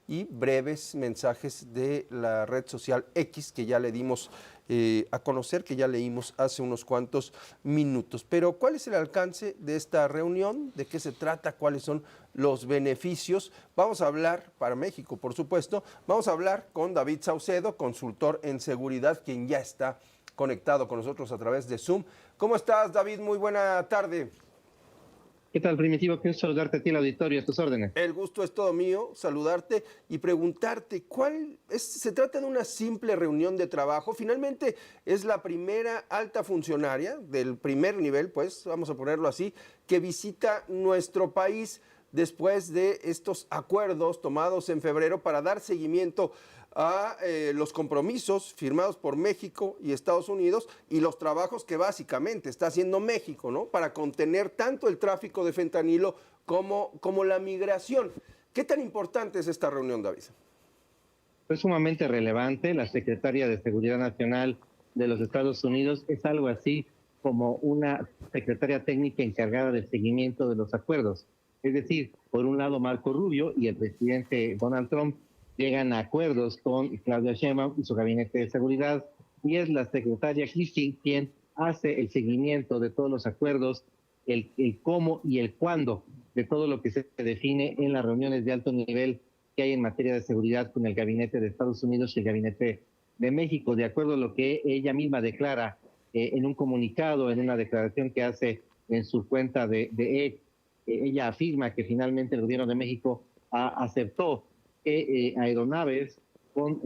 y breves mensajes de la red social X que ya le dimos a conocer, que ya leímos hace unos cuantos minutos. Pero ¿cuál es el alcance de esta reunión? ¿De qué se trata? ¿Cuáles son los beneficios? Vamos a hablar, para México por supuesto, vamos a hablar con David Saucedo, consultor en seguridad, quien ya está conectado con nosotros a través de Zoom. ¿Cómo estás, David? Muy buena tarde. ¿Qué tal, Primitivo? Quiero saludarte a ti, el auditorio, a tus órdenes. El gusto es todo mío, saludarte y preguntarte, ¿se trata de una simple reunión de trabajo? Finalmente es la primera alta funcionaria del primer nivel, pues, vamos a ponerlo así, que visita nuestro país después de estos acuerdos tomados en febrero para dar seguimiento a los compromisos firmados por México y Estados Unidos y los trabajos que básicamente está haciendo México, ¿no? Para contener tanto el tráfico de fentanilo como la migración. ¿Qué tan importante es esta reunión, David? Es sumamente relevante. La secretaria de Seguridad Nacional de los Estados Unidos es algo así como una secretaria técnica encargada del seguimiento de los acuerdos. Es decir, por un lado Marco Rubio y el presidente Donald Trump llegan a acuerdos con Claudia Sheinbaum y su gabinete de seguridad, y es la secretaria Christie quien hace el seguimiento de todos los acuerdos, el cómo y el cuándo de todo lo que se define en las reuniones de alto nivel que hay en materia de seguridad con el gabinete de Estados Unidos y el gabinete de México, de acuerdo a lo que ella misma declara en un comunicado, en una declaración que hace en su cuenta de X. Ella afirma que finalmente el gobierno de México aceptó que aeronaves con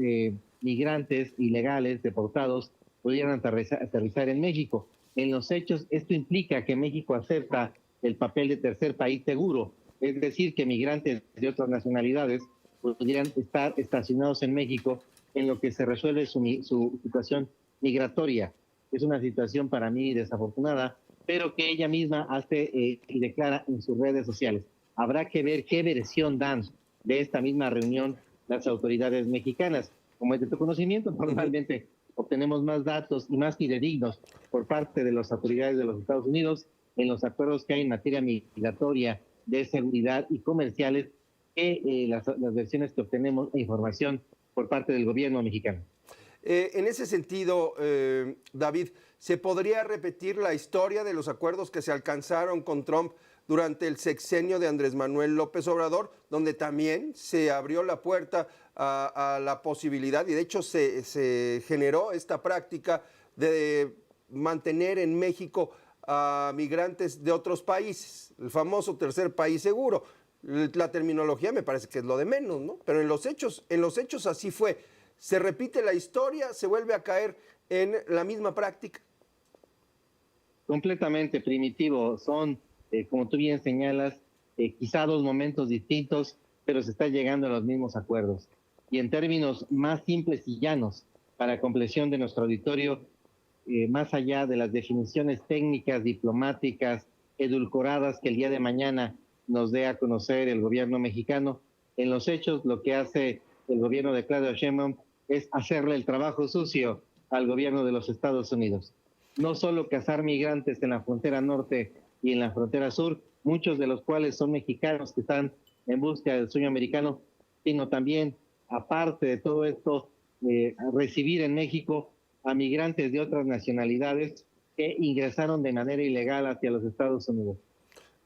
migrantes ilegales deportados pudieran aterrizar en México. En los hechos, esto implica que México acepta el papel de tercer país seguro, es decir, que migrantes de otras nacionalidades pudieran estar estacionados en México en lo que se resuelve su situación migratoria. Es una situación para mí desafortunada, pero que ella misma hace y declara en sus redes sociales. Habrá que ver qué versión dan de esta misma reunión las autoridades mexicanas. Como es de tu conocimiento, normalmente obtenemos más datos y más fidedignos por parte de las autoridades de los Estados Unidos en los acuerdos que hay en materia migratoria, de seguridad y comerciales que las versiones que obtenemos e información por parte del gobierno mexicano. En ese sentido, David, ¿se podría repetir la historia de los acuerdos que se alcanzaron con Trump durante el sexenio de Andrés Manuel López Obrador, donde también se abrió la puerta a la posibilidad, y de hecho se generó esta práctica de mantener en México a migrantes de otros países, el famoso tercer país seguro? La terminología me parece que es lo de menos, ¿no? Pero en los hechos así fue. ¿Se repite la historia? ¿Se vuelve a caer en la misma práctica? Completamente, Primitivo. Son, como tú bien señalas, quizá dos momentos distintos, pero se está llegando a los mismos acuerdos. Y en términos más simples y llanos, para compleción de nuestro auditorio, más allá de las definiciones técnicas, diplomáticas, edulcoradas que el día de mañana nos dé a conocer el gobierno mexicano, en los hechos lo que hace el gobierno de Claudia Sheinbaum es hacerle el trabajo sucio al gobierno de los Estados Unidos. No solo cazar migrantes en la frontera norte y en la frontera sur, muchos de los cuales son mexicanos que están en búsqueda del sueño americano, sino también, aparte de todo esto, recibir en México a migrantes de otras nacionalidades que ingresaron de manera ilegal hacia los Estados Unidos.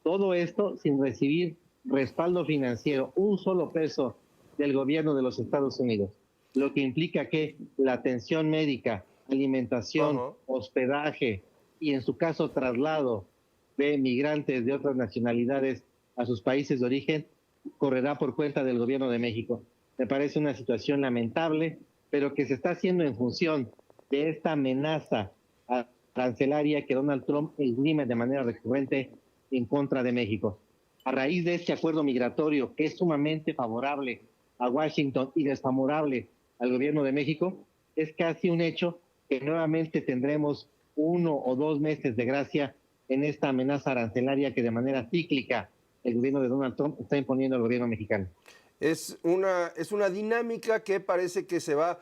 Todo esto sin recibir respaldo financiero, un solo peso del gobierno de los Estados Unidos, lo que implica que la atención médica, alimentación, hospedaje y en su caso traslado de migrantes de otras nacionalidades a sus países de origen correrá por cuenta del gobierno de México. Me parece una situación lamentable, pero que se está haciendo en función de esta amenaza arancelaria que Donald Trump esgrime de manera recurrente en contra de México. A raíz de este acuerdo migratorio, que es sumamente favorable a Washington y desfavorable al gobierno de México, es casi un hecho que nuevamente tendremos 1 o 2 meses de gracia en esta amenaza arancelaria que de manera cíclica el gobierno de Donald Trump está imponiendo al gobierno mexicano. Es una dinámica que parece que se va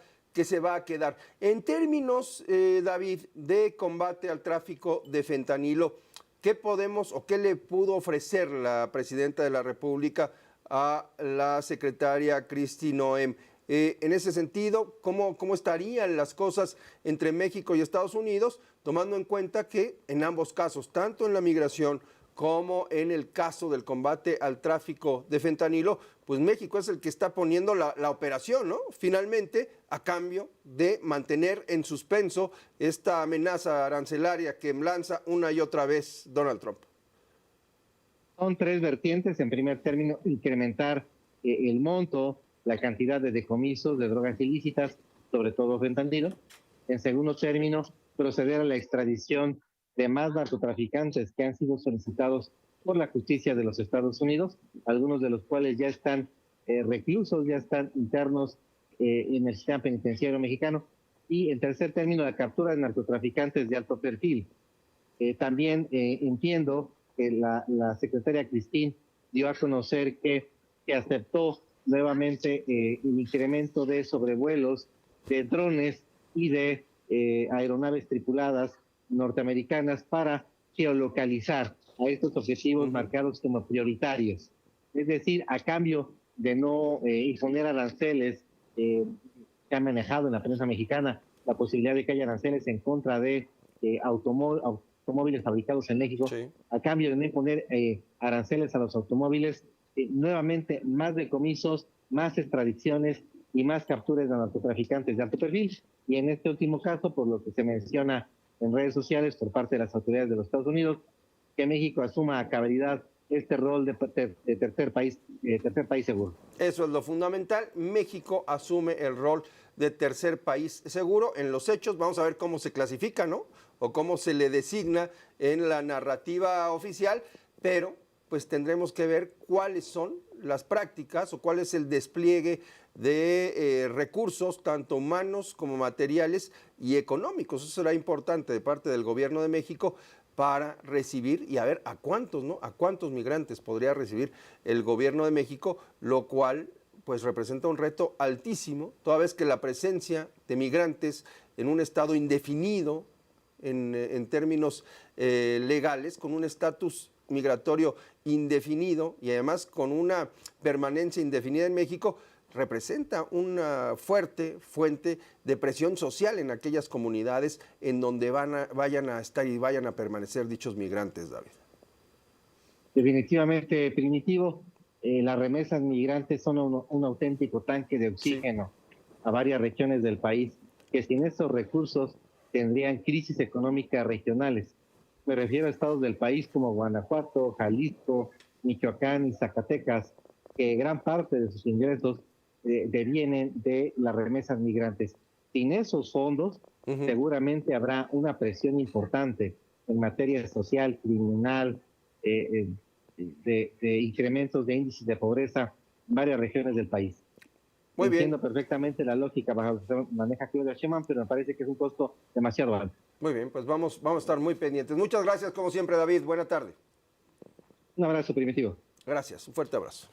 a quedar. En términos, David, de combate al tráfico de fentanilo, ¿qué podemos o qué le pudo ofrecer la presidenta de la República a la secretaria Kristi Noem. En ese sentido, ¿cómo estarían las cosas entre México y Estados Unidos, tomando en cuenta que en ambos casos, tanto en la migración como en el caso del combate al tráfico de fentanilo, pues México es el que está poniendo la operación, ¿no? Finalmente, a cambio de mantener en suspenso esta amenaza arancelaria que lanza una y otra vez Donald Trump? Son tres vertientes. En primer término, incrementar el monto, la cantidad de decomisos de drogas ilícitas, sobre todo fentanilo. En segundo término, proceder a la extradición de más narcotraficantes que han sido solicitados por la justicia de los Estados Unidos, algunos de los cuales ya están reclusos, ya están internos en el sistema penitenciario mexicano. Y en tercer término, la captura de narcotraficantes de alto perfil. También entiendo que la secretaria Cristín dio a conocer que aceptó nuevamente el incremento de sobrevuelos de drones y de aeronaves tripuladas norteamericanas para geolocalizar a estos objetivos marcados como prioritarios. Es decir, a cambio de no imponer aranceles, que han manejado en la prensa mexicana la posibilidad de que haya aranceles en contra de automóviles fabricados en México, sí. A cambio de no imponer aranceles a los automóviles, nuevamente más decomisos, más extradiciones y más capturas de narcotraficantes de alto perfil. Y en este último caso, por lo que se menciona en redes sociales por parte de las autoridades de los Estados Unidos, que México asuma a cabalidad este rol de tercer país seguro. Eso es lo fundamental. México asume el rol de tercer país seguro. En los hechos vamos a ver cómo se clasifica, ¿no? O cómo se le designa en la narrativa oficial, pero pues tendremos que ver cuáles son las prácticas o cuál es el despliegue de recursos, tanto humanos como materiales y económicos. Eso será importante de parte del gobierno de México para recibir y a ver a cuántos, ¿no? A cuántos migrantes podría recibir el gobierno de México, lo cual pues representa un reto altísimo, toda vez que la presencia de migrantes en un estado indefinido en términos legales, con un estatus migratorio indefinido y además con una permanencia indefinida en México, representa una fuerte fuente de presión social en aquellas comunidades en donde vayan a estar y vayan a permanecer dichos migrantes, David. Definitivamente, Primitivo, las remesas migrantes son un auténtico tanque de oxígeno a varias regiones del país, que sin esos recursos tendrían crisis económicas regionales. Me refiero a estados del país como Guanajuato, Jalisco, Michoacán y Zacatecas, que gran parte de sus ingresos devienen de las remesas migrantes. Sin esos fondos, seguramente habrá una presión importante en materia social, criminal, de incrementos de índices de pobreza en varias regiones del país. Muy bien. Entiendo perfectamente la lógica bajo la que maneja Claudia Sheinbaum, pero me parece que es un costo demasiado alto. Muy bien, pues vamos a estar muy pendientes. Muchas gracias, como siempre, David. Buena tarde. Un abrazo, Primitivo. Gracias, un fuerte abrazo.